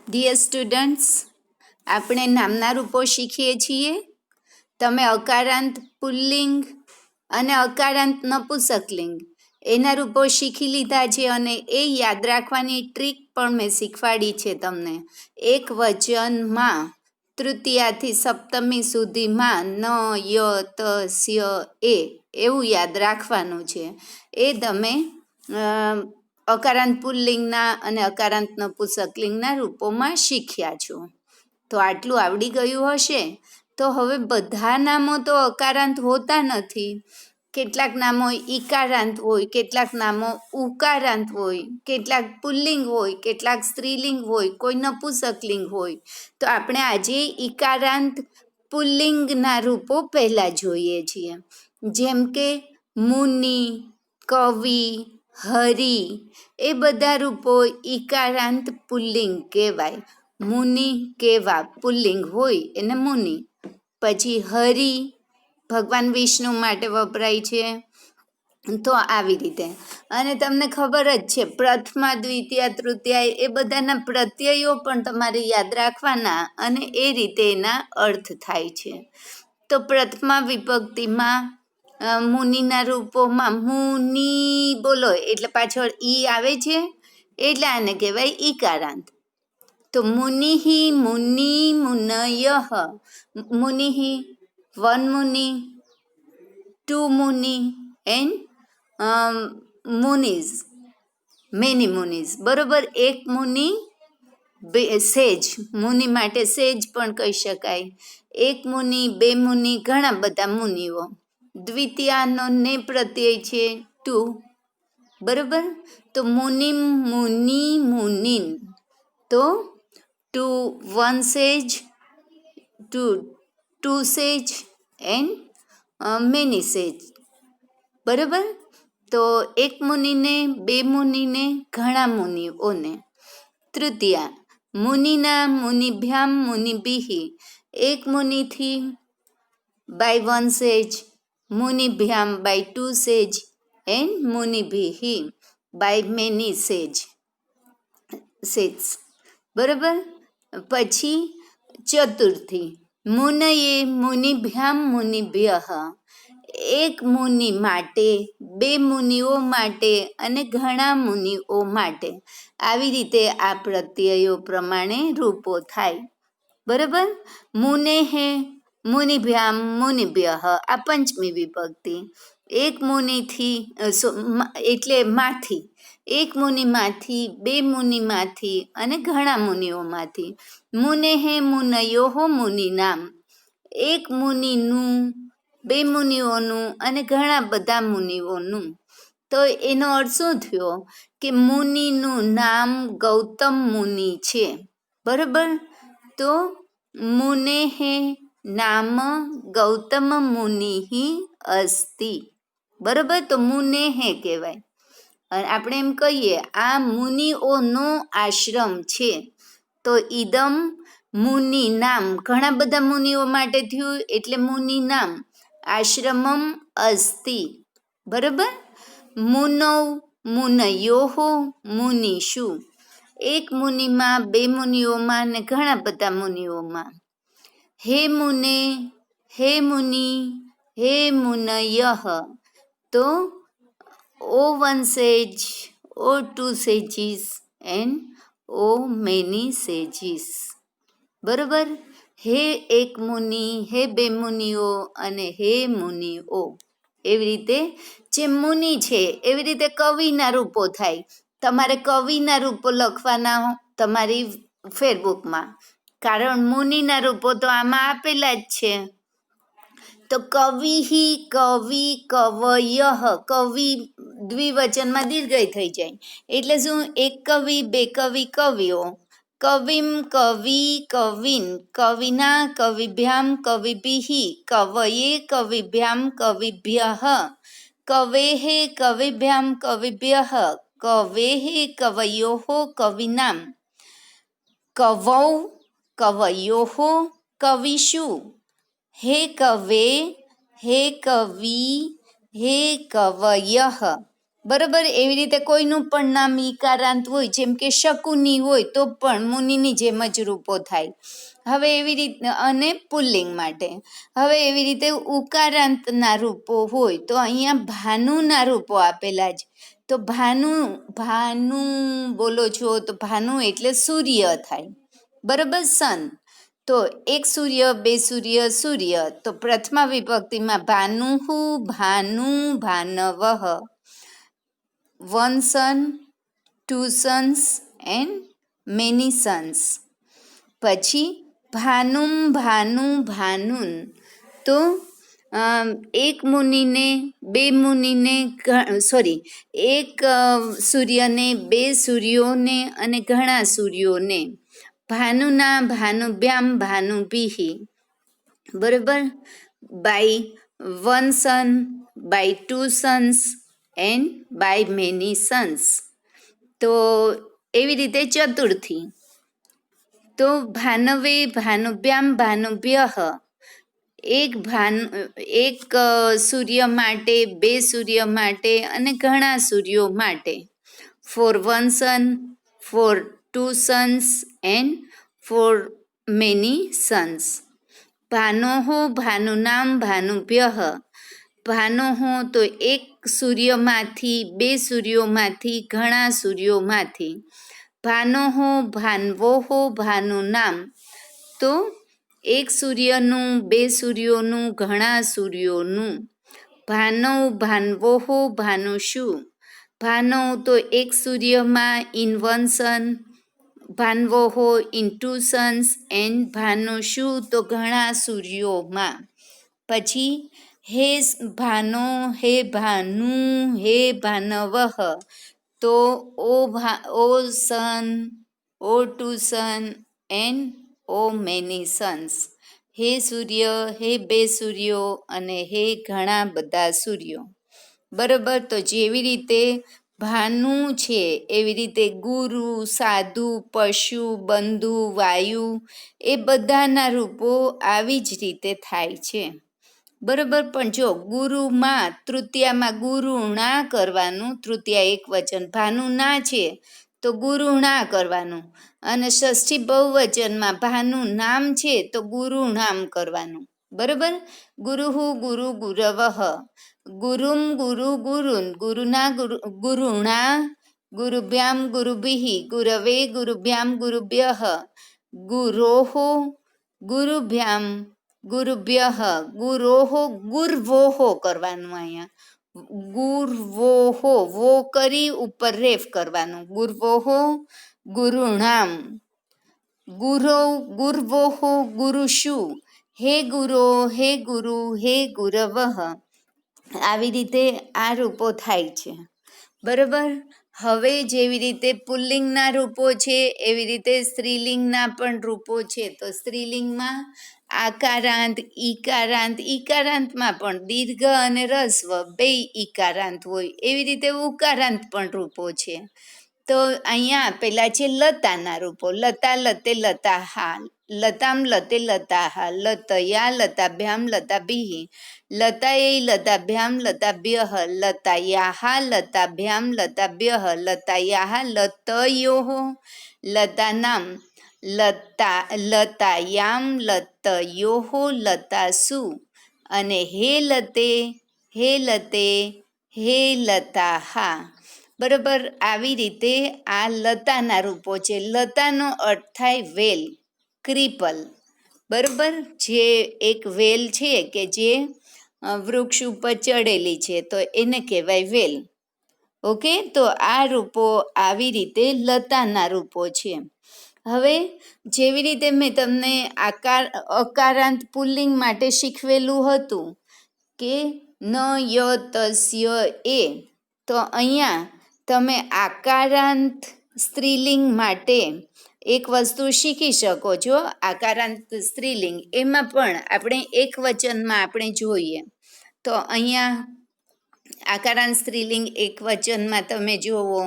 Dear students, આપણે નામના રૂપો શીખીએ છીએ. તમે અકારાંત પુલ્લિંગ અને અકારાંત નપુંસકલિંગ એના રૂપો શીખી લીધા છે અને એ યાદ રાખવાની ટ્રીક પણ મેં શીખવાડી છે તમને. એક વચનમાં તૃતીયાથી સપ્તમી સુધીમાં ન, ય, ત, સ્ય, એ એવું યાદ રાખવાનું છે. એ તમે અકારાંત પુલ્લિંગના અને અકારાંત નપુંસકલિંગના રૂપોમાં શીખ્યા છો. તો આટલું આવડી ગયું હશે. તો હવે બધા નામો તો અકારાંત હોતા નથી. કેટલાક નામો ઈકારાંત હોય, કેટલાક નામો ઉકારાંત હોય, કેટલાક પુલ્લિંગ હોય, કેટલાક સ્ત્રીલિંગ હોય, કોઈ નપુંસકલિંગ હોય. તો આપણે આજે ઈકારાંત પુલ્લિંગના રૂપો પહેલા જોઈએ છીએ. જેમ કે મુનિ, કવિ, હરિ, એ બધા રૂપો ઈકારાંત પુલ્લિંગ કહેવાય. મુનિ કેવા પુલ્લિંગ હોય એને મુનિ. પછી હરિ ભગવાન વિષ્ણુ માટે વપરાય છે. તો આવી રીતે. અને તમને ખબર જ છે, પ્રથમા, દ્વિતીય, તૃતીયા એ બધાના પ્રત્યયો પણ તમારે યાદ રાખવાના અને એ રીતે એના અર્થ થાય છે. તો પ્રથમા વિભક્તિમાં મુનિના રૂપોમાં મુનિ બોલો એટલે પાછળ ઈ આવે છે, એટલે આને કહેવાય ઈકારાંત. તો મુનિહિ, મુનિ, મુનયઃ. મુનિહિ, વન મુનિ, ટુ મુનિ એન્ડ મુનિઝ, મેની મુનિઝ. બરોબર. એક મુનિ, સેજ, મુનિ માટે સેજ પણ કહી શકાય. એક મુનિ, બે મુનિ, ઘણા બધા મુનિઓ. દ્વિતીયાનો ને પ્રત્યય છે ટુ. બરોબર. તો મુનિમ, મુનિ, મુનિન. તો ટુ વન સેજ, ટુ સેજ એન્ડ મેની સેજ. બરોબર. તો એક મુનિને, બે મુનિને, ઘણા મુનિઓને. તૃતીયા મુનિના, મુનિભ્યામ, મુનિભિઃ. એક મુનિથી બાય વન સેજ, મુનિભ્યામ બાય ટુ સેજ એન્ડ મુનિભિઃ બાય મેની સેજ. બરોબર. પછી ચતુર્થી મુનયે, મુનિભ્યામ, મુનિભ્યઃ. એક મુનિ માટે, બે મુનિઓ માટે અને ઘણા મુનિઓ માટે. આવી રીતે આ પ્રત્યયો પ્રમાણે રૂપો થાય. બરોબર. મુનેઃ, મુનિભ્યામ, મુનિભ્યઃ. આ પંચમી વિભક્તિ. એક મુનિથી એટલે માંથી, એક મુનિમાંથી, બે મુનિમાંથી અને ઘણા મુનિઓમાંથી. મુનેઃ, મુનયોઃ, મુનિનામ. એક મુનિનું, બે મુનિઓનું અને ઘણા બધા મુનિઓનું. તો એનો અર્થ શું થયો કે મુનિનું નામ ગૌતમ મુનિ છે. બરોબર. તો મુનેઃ નામ ગૌતમ મુનિઃ અસ્તિ. બરોબર. તો મુનેઃ કહેવાય. અને આપણે એમ કહીએ આ મુનિઓનો આશ્રમ છે. તો ઇદમ મુનિ નામ, ઘણા બધા મુનિઓ માટે થયું એટલે મુનિ નામ. આશ્રમમ અસ્તિ. બરોબર. મુનૌ, મુનયોઃ, મુનિષુ. એક મુનિમાં, બે મુનિઓમાં ને ઘણા બધા મુનિઓમાં. હે મુને, હે મુનિ, હે મુનયઃ. તો O one sage, O two sages and O many sages. બરોબર. હે એક મુનિ, હે બે મુનિઓ અને હે મુનિઓ. એવી રીતે જે મુનિ છે એવી રીતે કવિના રૂપો થાય. તમારે કવિના રૂપો લખવાના તમારી ફેરબુકમાં, કારણ મુનિના રૂપો તો આમાં આપેલા જ છે. તો કવિઃ, કવિ, કવયઃ. કવિ દ્વિવચનમાં દીર્ઘય થઈ જાય એટલે શું? એક કવિ, બે કવિ, કવિઓ. કવિમ, કવિ, કવિન. કવિના, કવિભ્યામ, કવિભિઃ. કવયે, કવિભ્યામ, કવિભ્યઃ. કવેઃ, કવિભ્યામ, કવિભ્યઃ. કવેઃ, કવયોઃ, કવિનામ. કવૌ, કવયોઃ, કવિષુ. હે કવે, હે કવિ, હે કવયઃ. બરાબર. એવી રીતે કોઈનું પણ નામ ઈકારાંત હોય, જેમ કે શકુની હોય તો પણ મુનિની જેમ જ રૂપો થાય. હવે એવી રીતે, અને પુલ્લિંગ માટે હવે એવી રીતે ઉકારાંતના રૂપો હોય તો અહીંયા ભાનુના રૂપો આપેલા છે. તો ભાનુ ભાનુ બોલો છો તો ભાનુ એટલે સૂર્ય થાય. બરાબર. સન તો એક સૂર્ય, બે સૂર્ય, સૂર્ય. તો Prathama વિભક્તિમાં ભાનુહુ, Bhanu, ભાનવઃ. One son, two sons and many sons. પછી ભાનુમ, ભાનુ, ભાનુન. તો એક મુનિને, બે મુનિને, એક સૂર્યને, બે સૂર્યોને અને ઘણા સૂર્યોને. ભાનુના, ભાનુભ્યામ, ભાનુભિઃ. બરાબર. By one son, by two Sons and by many sons. તો એવી રીતે ચતુર્થી. તો ભાનવે, ભાનુભ્યામ, ભાનુભ્યઃ. એક સૂર્ય માટે, બે સૂર્ય માટે અને ઘણા સૂર્યો માટે. For one sun, for two Sons and for many suns. ભાનોઃ, ભાનુનામ, ભાનુભ્યઃ. ભાનોઃ તો એક સૂર્યમાંથી, બે સૂર્યોમાંથી, ઘણા સૂર્યોમાંથી. ભાનોઃ, ભાન્વોઃ, ભાનુનામ. તો એક સૂર્યનું, બે સૂર્યોનું, ઘણા સૂર્યોનું. ભાનૌ, ભાન્વોઃ, ભાનુષુ. ભાનૌ તો એક સૂર્યમાં, ઇન વન સન. ભાન્વોઃ ઇન ટુ સન્સ એન્ડ ભાનુષુ તો ઘણા સૂર્યોમાં. પછી હે ભાનો, હે ભાનુ, હે ભાનવઃ. તો O sun, O two sun and O many suns. હે સૂર્ય, હે બે સૂર્યો અને હે ઘણા બધા સૂર્યો. બરાબર. તો જેવી રીતે ભાનુ છે એવી રીતે ગુરુ, સાધુ, પશુ, બંધુ, વાયુ એ બધાના રૂપો આવી જ રીતે થાય છે. બરાબર. પણ જો ગુરુમાં, તૃતીયામાં ગુરુણા કરવાનું, તૃતીયા એક વચન. ભાનુના છે તો ગુરુણા કરવાનું. અને ષષ્ઠી બહુવચનમાં ભાનુ નામ છે તો ગુરુનામ કરવાનું. બરાબર. ગુરુહુ, ગુરુ, ગુરવઃ. ગુરુમ, ગુરુ, ગુરુન. ગુરુના, ગુરુણા. ગુરુભ્યામ, ગુરુભિઃ. ગુરવે, ગુરુભ્યામ, ગુરુભ્યઃ. ગુરોઃ, ગુરુભ્યામ, ગુરુભ્યઃ. ગુરોઃ, ગુર્વોઃ કરવાનું અહીંયા. ગુર્વોઃ, વો કરી ઉપર રેફ કરવાનું. ગુર્વોઃ, ગુરુણામ. ગુરૌ, ગુર્વોઃ, ગુરુષુ. હે ગુરો, હે ગુરુ, હે ગુરવઃ. આવી રીતે આ રૂપો થાય છે. બરાબર. હવે જેવી રીતે પુલ્લિંગના રૂપો છે એવી રીતે સ્ત્રીલિંગના પણ રૂપો છે. તો સ્ત્રીલિંગમાં આકારાંત, ઈકારાંત. ઈકારાંતમાં પણ દીર્ઘ અને રસ્વ બે ઈકારાંત હોય. એવી રીતે ઉકારાંત પણ રૂપો છે. તો અહીંયા આપેલા છે લતાના રૂપો. લતા, લતે, લતાહા. લતામ, લતે, લતાહા. લતયા, લતાભ્યામ, લતાભિઃ. લતાयै, લતાભ્યામ, લતાભ્યઃ. લતાયાઃ, લતાભ્યામ, લતાભ્યઃ. લતાયાઃ, લતયોઃ. લતાનામ, લતાયામ, લતયોઃ. લતાસુ. અને હે લતે, હે લતે, હે લતાહા. બરાબર. આવી રીતે આ લતાના રૂપો છે. લતાનો અર્થ થાય વેલ, ક્રિપલ. બરાબર. જે એક વેલ છે કે જે વૃક્ષ ઉપર ચડેલી છે તો એને કહેવાય વેલ. ઓકે. તો આ રૂપો આવી રીતે લતાના રૂપો છે. હવે જેવી રીતે મેં તમને અકારાંત પુલ્લિંગ માટે શીખવેલું હતું કે ન, ય, તસ્ય, એ. તો અહીંયા તમે આકારાંત સ્ત્રીલિંગ માટે એક વસ્તુ શીખી શકો છો. આકારાંત સ્ત્રીલિંગ એમાં પણ આપણે એક વચનમાં આપણે જોઈએ. તો અહીંયા આકારાંત સ્ત્રીલિંગ એક વચનમાં તમે જુઓ.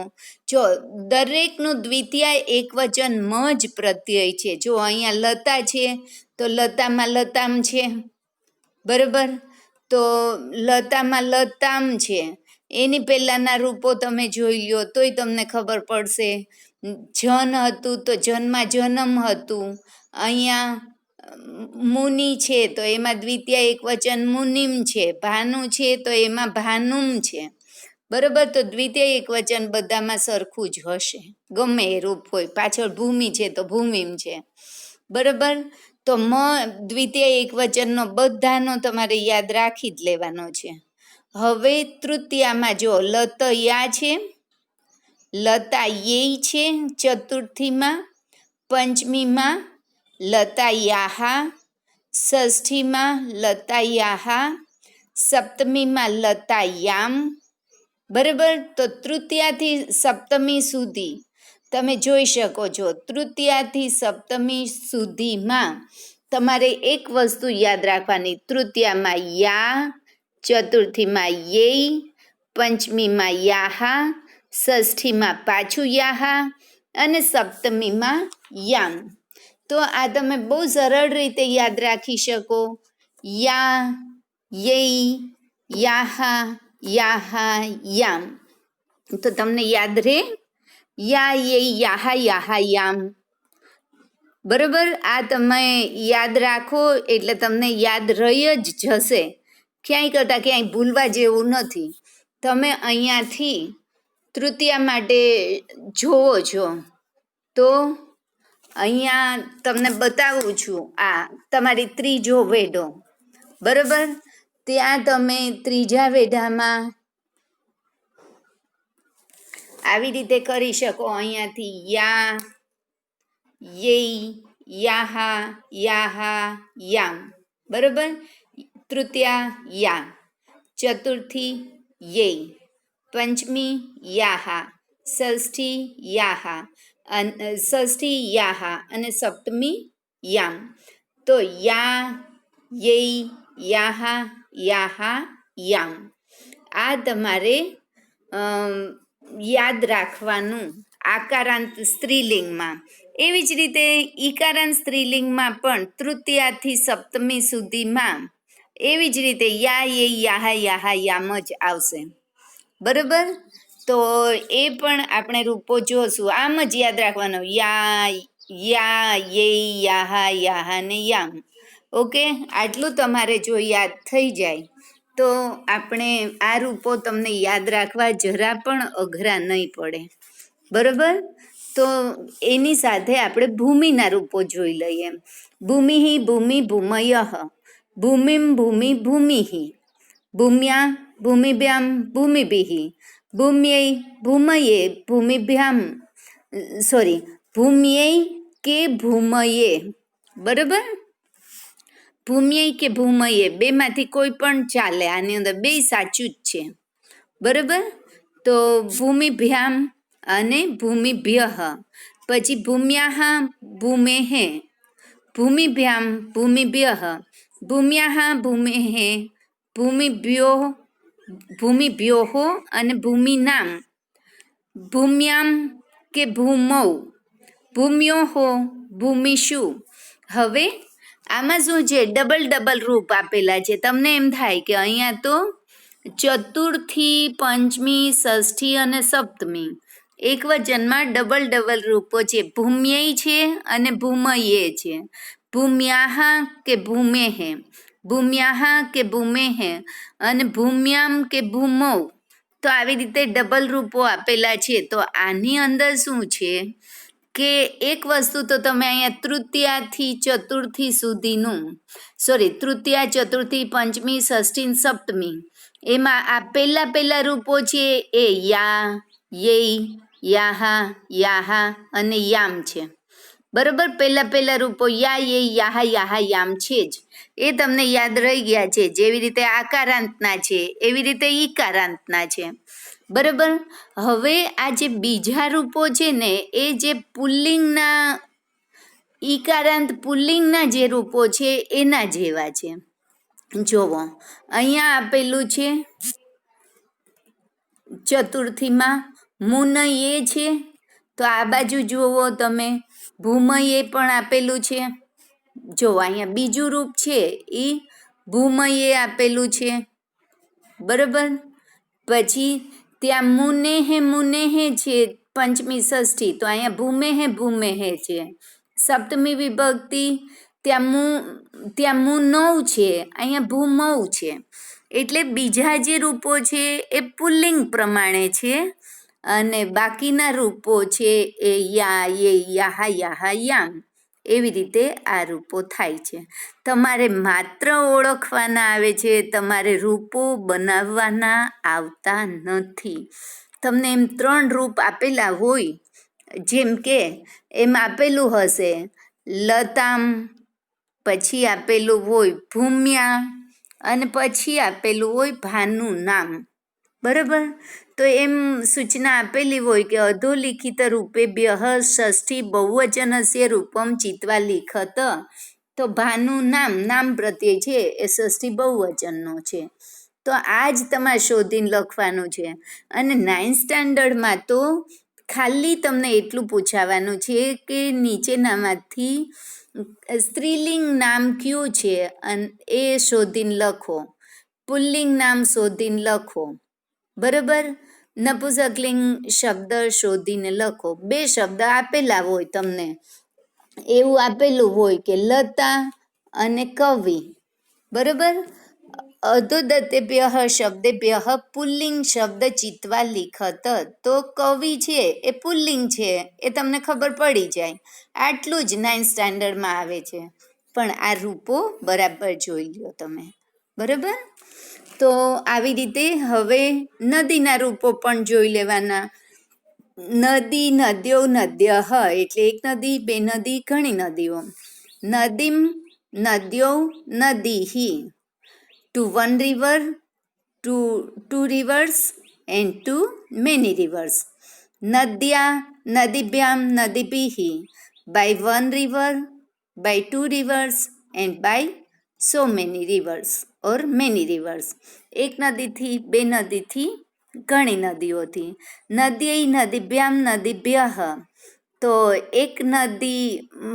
જો દરેકનું દ્વિતીય એક વચન મ જ પ્રત્યય છે. જો અહીંયા લતા છે તો લતામાં લતામ છે. બરાબર. તો લતામાં લતામ છે. એની પહેલાંના રૂપો તમે જોઈ લ્યો તોય તમને ખબર પડશે. જન હતું તો જનમાં જન્મ હતું. અહીંયા મુનિ છે તો એમાં દ્વિતીય એકવચન મુનિમ છે. ભાનુ છે તો એમાં ભાનુમ છે. બરાબર, તો દ્વિતીય એકવચન બધામાં સરખું જ હશે, ગમે એ રૂપ હોય. પાછળ ભૂમિ છે તો ભૂમિમ છે. બરાબર, તો દ્વિતીય એકવચનનો બધાનો તમારે યાદ રાખી જ લેવાનો છે. હવે તૃતીયામાં જો લતયા છે, લતા યેય છે ચતુર્થીમાં, પંચમીમાં લતાયાહા, ષષ્ઠીમાં લતાયાહા, સપ્તમીમાં લતાયામ. બરાબર, તો તૃતીયાથી સપ્તમી સુધી તમે જોઈ શકો છો. તૃતીયાથી સપ્તમી સુધીમાં તમારે એક વસ્તુ યાદ રાખવાની. તૃતીયામાં યા, ચતુર્થીમાં યેય, પંચમીમાં યાહા, ષષ્ઠીમાં પાછું યાહા અને સપ્તમીમાં યામ. તો આ તમે બહુ સરળ રીતે યાદ રાખી શકો. યા, યેય, યાહા, યાહા, યામ. તો તમને યાદ રહે યા, યેય, યાહા, યાહા, યામ. બરાબર, આ તમે યાદ રાખો એટલે તમને યાદ રહી જ જશે. ક્યાંય કરતાં ક્યાંય ભૂલવા જેવું નથી. તમે અહીંયાથી તૃતીયા માટે જોવો છો તો અહીંયા તમને બતાવું છું. આ તમારી ત્રીજો વેઢો. બરાબર, ત્યાં તમે ત્રીજા વેઢામાં આવી રીતે કરી શકો. અહીંયાથી યા, યેય, યાહા, યાહા, યામ. બરાબર, તૃતીયા યા, ચતુર્થી યેય, પંચમી યાહા, ષષ્ઠી યાહા અને સપ્તમી યામ. તો યા, યેય, યાહા, યાહા, યામ. આ તમારે યાદ રાખવાનું આકારાંત સ્ત્રીલિંગમાં. એવી જ રીતે ઈકારાંત સ્ત્રીલિંગમાં પણ તૃતીયાથી સપ્તમી સુધીમાં એવી જ રીતે યા, યેય, યાહા, યાહા, યામ જ આવશે. બરાબર, તો એ પણ આપણે રૂપો જોશું. આમ જ યાદ રાખવાનું. યા, યેય, યાહા, યાહા ને યામ. ઓકે, આટલું તમારે જો યાદ થઈ જાય તો આપણે આ રૂપો તમને યાદ રાખવા જરા પણ અઘરા નહીં પડે. બરાબર, તો એની સાથે આપણે ભૂમિના રૂપો જોઈ લઈએ. ભૂમિ, ભૂમિ, ભૂમયઃ, ભૂમિમ, ભૂમિ, ભૂમિઃ, ભૂમ્યા, ભૂમિભ્યામ, ભૂમિભિઃ, ભૂમ્યૈ, ભૂમયે, ભૂમિભ્યામ, ભૂમ્યૈ કે ભૂમયે. બરાબર, ભૂમ્યૈ કે ભૂમયે બેમાંથી કોઈ પણ ચાલે. આની અંદર બે સાચું જ છે. બરાબર, તો ભૂમિભ્યામ અને ભૂમિભ્યઃ. પછી ભૂમ્યાઃ, ભૂમેઃ, ભૂમિભ્યામ, ભૂમિભ્યઃ, ભૂમ્યાઃ, ભૂમેઃ, ભૂમિભ્યોઃ અને ભૂમિનામ, ભૂમ્યામ કે ભૂમૌ, ભૂમ્યોઃ, ભૂમિષુ. હવે આમાં શું છે, ડબલ રૂપ આપેલા છે. તમને એમ થાય કે અહીંયા તો ચતુર્થી, પંચમી, ષષ્ઠી અને સપ્તમી એકવચનમાં ડબલ રૂપો છે. ભૂમ્યૈ છે અને ભૂમયે છે. ભૂમ્યાઃ કે ભૂમેઃ, ભૂમ્યાઃ કે ભૂમેઃ અને ભૂમ્યામ કે ભૂમૌ. તો આવી રીતે ડબલ રૂપો આપેલા છે. તો આની અંદર શું છે કે એક વસ્તુ તો તમે અહીંયા તૃતીયાથી ચતુર્થી સુધીનું તૃતીયા, ચતુર્થી, પંચમી, ષષ્ઠી, સપ્તમી એમાં આ પહેલા રૂપો છે એ યા, યેય, યાહા, યાહા અને યામ છે. બરાબર, પહેલા રૂપો યા, યેય, યાહા, યાહા, યામ છે જ. એ તમને યાદ રહી ગયા છે. જેવી રીતે આકારાંતના છે એવી રીતે ઈકારાંતના છે. બરાબર, હવે આ જે બીજા રૂપો છે ને એ જે પુલ્લિંગના ઈકારાંત પુલ્લિંગના જે રૂપો છે એના જેવા છે. જોવો, અહીંયા આપેલું છે ચતુર્થીમાં મુનયે છે. તો આ બાજુ જુઓ તમે, ભૂમયે પણ આપેલું છે. જો અહીંયા બીજું રૂપ છે એ ભૂમયે આપેલું છે. બરાબર, પછી ત્યાં મુનેહે છે પંચમી ષષ્ઠી, તો અહીંયા ભૂમેહે છે. સપ્તમી વિભક્તિ ત્યાં મુનૌ છે, અહીંયા ભૂમૌ છે. એટલે બીજા જે રૂપો છે એ પુલ્લિંગ પ્રમાણે છે અને બાકીના રૂપો છે એ યા, યે, યાહા, યાહા, યામ, એવી રીતે આ રૂપો થાય છે. તમારે માત્ર ઓળખવાના આવે છે, તમારે રૂપો બનાવવાના આવતા નથી. તમને એમ 3 રૂપ આપેલા હોય, જેમ કે એમ આપેલું હશે લતામ, પછી આપેલું હોય ભૂમ્યા અને પછી આપેલું હોય ભાનું નામ, બરાબર. તો એમ સૂચના આપેલી હોય કે અધોલિખિત રૂપેભ્યઃ ષષ્ઠી બહુવચનસ્ય રૂપમ ચિત્વા લિખત, તો ભાનું નામ પ્રત્યય છે એ ષષ્ઠી બહુવચનનો છે. તો આ જ તમારે શોધીને લખવાનું છે. અને 9th સ્ટાન્ડર્ડમાં તો ખાલી તમને એટલું પૂછાવાનું છે કે નીચેનામાંથી સ્ત્રીલિંગ નામ કયું છે અને એ શોધીને લખો, પુલ્લિંગ નામ શોધીને લખો, બરાબર. નપુંસકલિંગ શબ્દ શોધીને લખો. 2 શબ્દ આપેલા હોય તમને, એવું આપેલું હોય કે લતા અને કવિ, બરાબર. અધોદત્તેભ્યઃ શબ્દેભ્યઃ પુલ્લિંગ શબ્દ ચિત્વા લિખત, તો કવિ છે એ પુલ્લિંગ છે એ તમને ખબર પડી જાય. આટલું જ 9th સ્ટાન્ડર્ડમાં આવે છે. પણ આ રૂપો બરાબર જોઈ લો તમે, બરાબર. તો આવી રીતે હવે નદીના રૂપો પણ જોઈ લેવાના. નદી, નદ્યો, નદ્યઃ એટલે એક નદી, 2 નદી, ઘણી નદીઓ. Nadeem, નદ્યો, નદીહિ. To 1 river, to 2 rivers and to many rivers. નદ્યા, નદીભ્યામ, નદીભિઃ. By 1 river, by 2 rivers and by so many rivers or many rivers. એક નદીથી, 2 નદીથી, ઘણી નદીઓથી. નદ્યૈ નદીભ્યામ નદીભ્યઃ, તો એક નદી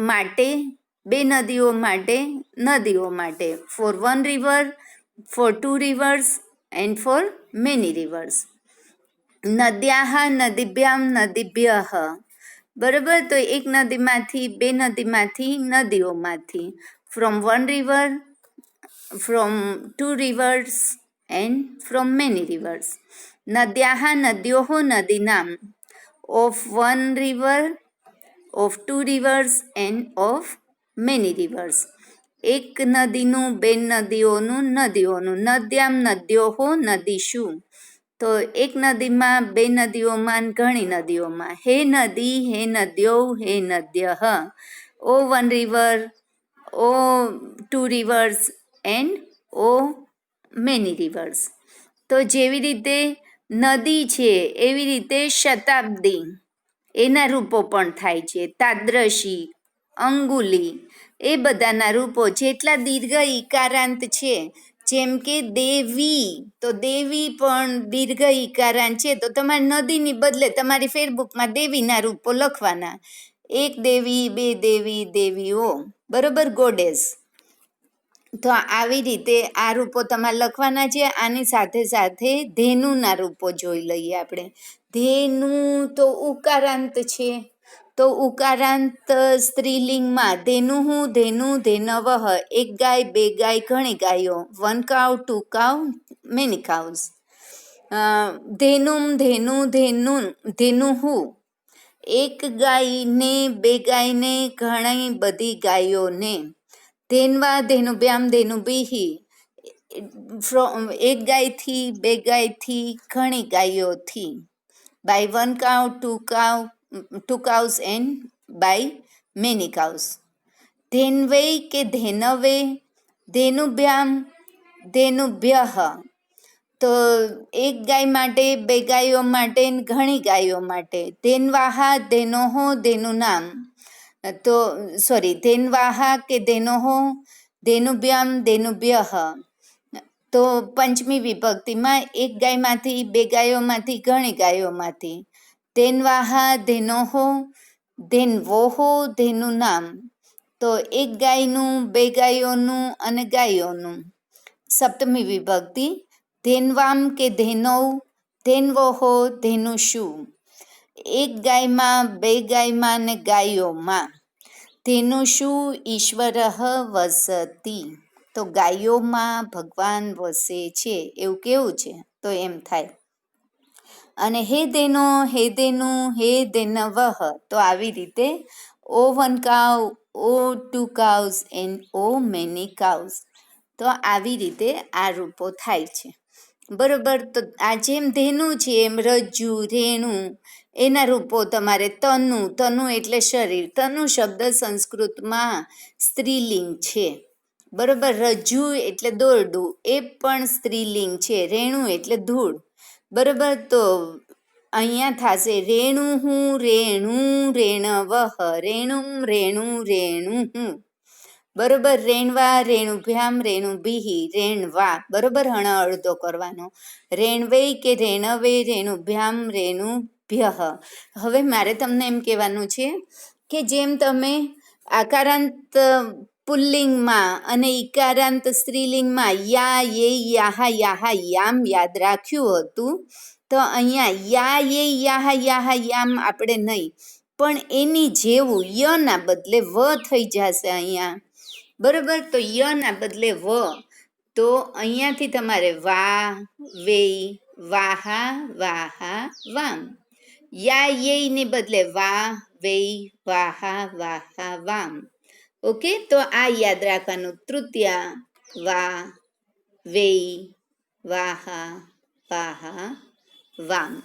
માટે, 2 નદીઓ માટે, નદીઓ માટે. For 1 river, for 2 rivers and for many rivers. નદ્યાઃ નદીભ્યામ નદીભ્યઃ, બરાબર. તો એક નદીમાંથી, 2 નદીમાંથી, નદીઓમાંથી. From 1 river, from 2 rivers and from many rivers. નદ્યાઃ નદ્યોઃ નદીનામ, of 1 river, of 2 rivers and of many rivers. એક નદીનું, 2 નદીઓનું, નદીઓનું. નદ્યામ નદ્યોઃ નદીષુ, તો એક નદીમાં, 2 નદીઓમાં, ઘણી નદીઓમાં. હે નદી, હે નદ્યો, હે નદ્યઃ. ઓ 1 river, O 2 rivers and O many rivers. તો જેવી રીતે નદી છે એવી રીતે શતાબ્દી, એના રૂપો પણ થાય છે. તાદ્રશી, અંગુલી, એ બધાના રૂપો. જેટલા દીર્ઘ ઈકારાંત છે, જેમ કે દેવી, તો દેવી પણ દીર્ઘ ઈકારાંત છે, તો તમારે નદીની બદલે તમારી ફેરબુકમાં દેવીના રૂપો લખવાના. 1 દેવી, 2 દેવી, દેવીઓ, બરોબર, ગોડેસ. તો આવી રીતે આ રૂપો તમારે લખવાના છે. આની સાથે સાથે ધેનુના રૂપો જોઈ લઈએ આપણે. ધેનુ તો ઉકારાંત છે, તો ઉકારાંત સ્ત્રીલિંગમાં ધેનુઃ, ધેનુ, ધેનવઃ. 1 ગાય, 2 ગાય, ઘણી ગાયો. 1 cow, 2 cow, many cows. ધેનુમ, Dhenu, ધેનુઃ. 1 ગાયને, 2 ગાયને, ઘણી બધી ગાયોને. ધેન્વા, ધેનુભ્યામ, ધેનુભિઃ. 1 ગાયથી, 2 ગાયથી, ઘણી ગાયોથી. By 1 cow, 2 cows and by many cows. ધેન્વૈ કે ધેનવે, ધેનુભ્યામ, ધેનુભ્યઃ. તો 1 ગાય માટે, 2 ગાયો માટે, ઘણી ગાયો માટે. ધેન્વાહ, ધેનોઃ, ધેનુનામ, તો ધેન્વાહ કે ધેનોઃ, ધેનુભ્યામ, ધેનુભ્યઃ. તો પંચમી વિભક્તિમાં 1 ગાયમાંથી, 2 ગાયોમાંથી, ઘણી ગાયોમાંથી. ધેન્વાહ, ધેનોઃ, ધેન્વોઃ, ધેનુનામ, તો 1 ગાયનું, 2 ગાયોનું અને ગાયોનું. સપ્તમી વિભક્તિ ધેન્વામ કે ધેનૌ, ધેન્વહો ધેનુષુ, એક ગાયમાં, બે ગાયમાં ને ગાયોમાં. ધેનુષુ ઈશ્વરઃ વસતિ, તો ગાયોમાં ભગવાન વસે છે એવું કેવું છે? તો એમ થાય. અને હે ધેનો, હે ધેનુ, હે ધેનવઃ, તો આવી રીતે O one cow, O two cows and O many cows. તો આવી રીતે આ રૂપો થાય છે. બરોબર. તો આ જેમ ધેનુ છે એમ રજ્જુ, રેણુ એના રૂપો તમારે તનુ, તનુ એટલે શરીર. તનુ શબ્દ સંસ્કૃતમાં સ્ત્રીલિંગ છે. બરોબર. રજ્જુ એટલે દોરડું, એ પણ સ્ત્રીલિંગ છે. રેણુ એટલે ધૂળ. બરોબર. તો અહીંયા થશે રેણુ હું, રેણુ રેણવઃ, રેણુમ રેણુ રેણુ. બરોબર. રેણવા, રેણુભ્યામ, રેણુભિઃ, રેણવા. બરોબર. હણા અડધો કરવાનો. રેણવૈ કે રેણવે, રેણુભ્યામ, રેણુભ્યઃ. હવે મારે તમને એમ કહેવાનું છે કે જેમ તમે આકારાંત પુલ્લિંગમાં અને ઈકારાંત સ્ત્રીલિંગમાં યા, યે, યાહા, યાહા, યામ યાદ રાખ્યું હતું, તો અહીંયા યા, યે, યાહા, યાહા, યામ આપણે નહીં, પણ એની જેવું યના બદલે વ થઈ જશે અહીંયા. બરોબર. તો યના બદલે વ, તો અહીંયાથી તમારે વા, વેઈ, વાહા, વાહા, વામ. યા, યે ને બદલે વા, વેઈ, વાહા, વાહા, વામ. ઓકે. તો આ યાદ રાખવાનું. તૃતીયા વા, વેઈ, વાહા, વાહા, વામ.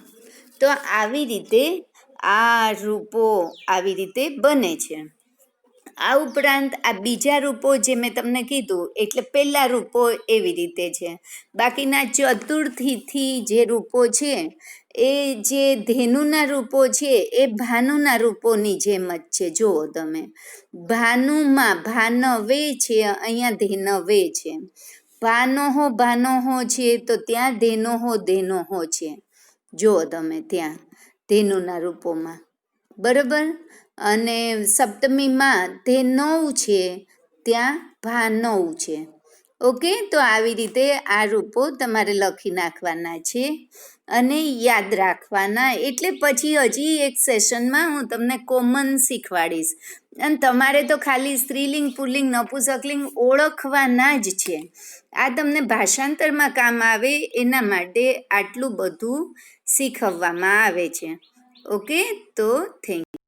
તો આવી રીતે આ રૂપો આવી રીતે બને છે. આ ઉપરાંત આ બીજા રૂપો જે મેં તમને કીધું એટલે પહેલા રૂપો એવી રીતે છે. બાકીના ચતુર્થીથી જે રૂપો છે એ જે ધેનુના રૂપો છે એ ભાનુના રૂપોની જેમ જ છે. જુઓ તમે, ભાનુમાં ભાનવે છે, અહીંયા ધેનવે છે. ભાનોહો ભાનોહો છે તો ત્યાં ધેનોહો ધેનોહો છે. જુઓ તમે ત્યાં ધેનુના રૂપોમાં. બરોબર. અને સપ્તમીમાં ધેનૌ છે, ત્યાં ભાનૌ છે. ઓકે. તો આવી રીતે આ રૂપો તમારે લખી નાખવાના છે અને યાદ રાખવાના. એટલે પછી હજી એક સેશનમાં હું તમને કોમન શીખવાડીશ અને તમારે તો ખાલી સ્ત્રીલિંગ, પુલ્લિંગ, નપુંસકલિંગ ઓળખવાના જ છે. આ તમને ભાષાંતરમાં કામ આવે એના માટે આટલું બધું શીખવવામાં આવે છે. ઓકે. તો થેન્ક યુ.